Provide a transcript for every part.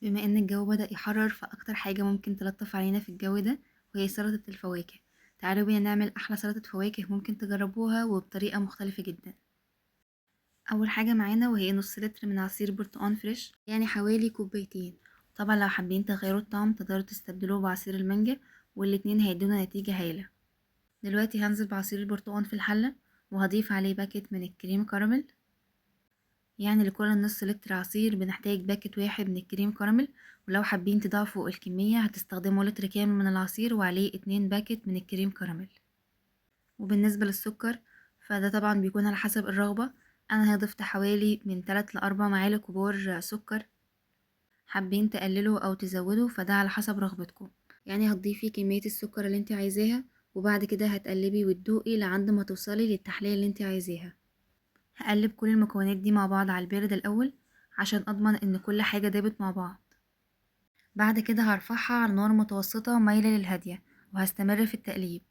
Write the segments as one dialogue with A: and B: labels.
A: بما ان الجو بدأ يحرر فاكتر حاجة ممكن تلطف علينا في الجو ده وهي سلطة الفواكه. تعالوا بينا نعمل احلى سلطة فواكه ممكن تجربوها وبطريقة مختلفة جدا. اول حاجة معانا وهي نص لتر من عصير برتقال فريش، يعني حوالي كوبايتين. طبعا لو حابين تغيروا الطعم تقدروا تستبدلوه بعصير المانجا، والاتنين هيدونا نتيجة هايلة. دلوقتي هنزل بعصير البرتقال في الحلة، وهضيف عليه باكت من الكريم كراميل. يعني لكل نص لتر عصير بنحتاج باكت واحد من الكريم كراميل، ولو حابين تضاعفوا الكمية هتستخدموا لتر كامل من العصير وعليه 2 باكت من الكريم كراميل. وبالنسبة للسكر فده طبعا بيكون على حسب الرغبة. أنا هضفت حوالي من 3 ل4 معالق كبار سكر. حابين تقللوا أو تزودوا فده على حسب رغبتكم. يعني هتضيفي كمية السكر اللي انت عايزاها، وبعد كده هتقلبي وتدوقي لعند ما توصلي للتحلية اللي انت عايزاها. هقلب كل المكونات دي مع بعض على البارد الأول عشان أضمن إن كل حاجة دابت مع بعض. بعد كده هرفعها على نار متوسطة مايلة للهادية، وهستمر في التقليب.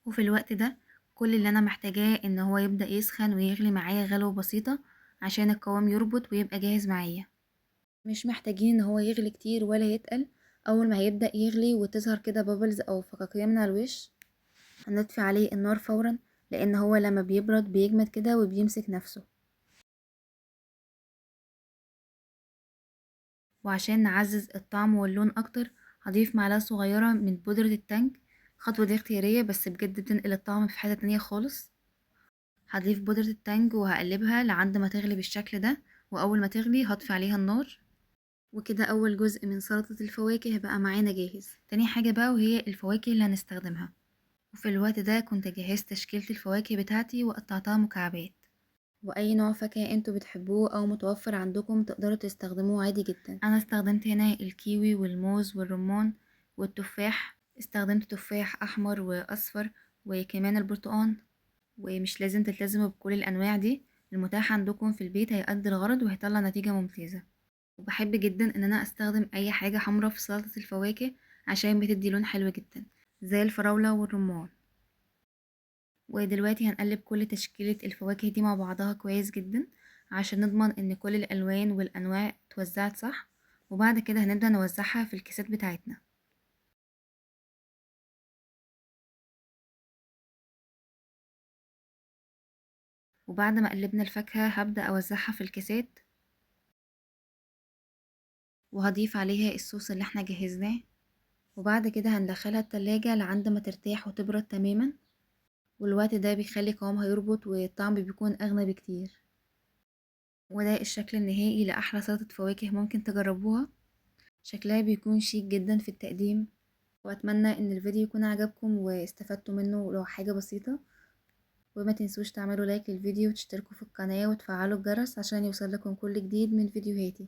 A: وفي الوقت ده كل اللي أنا محتاجاه إن هو يبدأ يسخن ويغلي معايا غلوة بسيطة عشان القوام يربط ويبقى جاهز معايا. مش محتاجين إن هو يغلي كتير ولا يتقل. أول ما هيبدأ يغلي وتظهر كده بابلز أو فقاقيع من على الوش، هنطفي عليه النار فورا، لأن هو لما بيبرد بيجمد كده وبيمسك نفسه. وعشان نعزز الطعم واللون اكتر هضيف معلقة صغيرة من بودرة التانج. الخطوة دي اختيارية بس بجد بتنقل الطعم في حتة تانية خالص. هضيف بودرة التانج وهقلبها لعند ما تغلي بالشكل ده، واول ما تغلي هطفي عليها النار. وكده اول جزء من سلطة الفواكه بقى معانا جاهز. تاني حاجة بقى وهي الفواكه اللي هنستخدمها. وفي الوقت ده كنت جهزت تشكيلة الفواكه بتاعتي وقطعتها مكعبات. واي نوع فاكهة انتوا بتحبوه او متوفر عندكم تقدروا تستخدموه عادي جدا. انا استخدمت هنا الكيوي والموز والرمان والتفاح. استخدمت تفاح احمر واصفر وكمان البرتقال. ومش لازم تلتزموا بكل الانواع دي، المتاح عندكم في البيت هيأدي الغرض وهيطلع نتيجة ممتازة. وبحب جدا ان انا استخدم اي حاجة حمرا في سلطة الفواكه عشان بتدي لون حلو جدا، زي الفراولة والرمان. ودلوقتي هنقلب كل تشكيلة الفواكه دي مع بعضها كويس جدا عشان نضمن ان كل الالوان والانواع اتوزعت صح. وبعد كده هنبدأ نوزعها في الكيسات بتاعتنا. وبعد ما قلبنا الفاكهة هبدأ اوزعها في الكيسات، وهضيف عليها الصوص اللي احنا جهزناه. وبعد كده هندخلها التلاجة لعند ما ترتاح وتبرد تماما، والوقت ده بيخلي قوامها يربط والطعم بيكون اغنى بكتير. وده الشكل النهائي لأحلى سلطة فواكه ممكن تجربوها. شكلها بيكون شيك جدا في التقديم. واتمنى ان الفيديو يكون عجبكم واستفدتوا منه لو حاجة بسيطة. وما تنسوش تعملوا لايك للفيديو وتشتركوا في القناة وتفعلوا الجرس عشان يوصل لكم كل جديد من فيديوهاتي.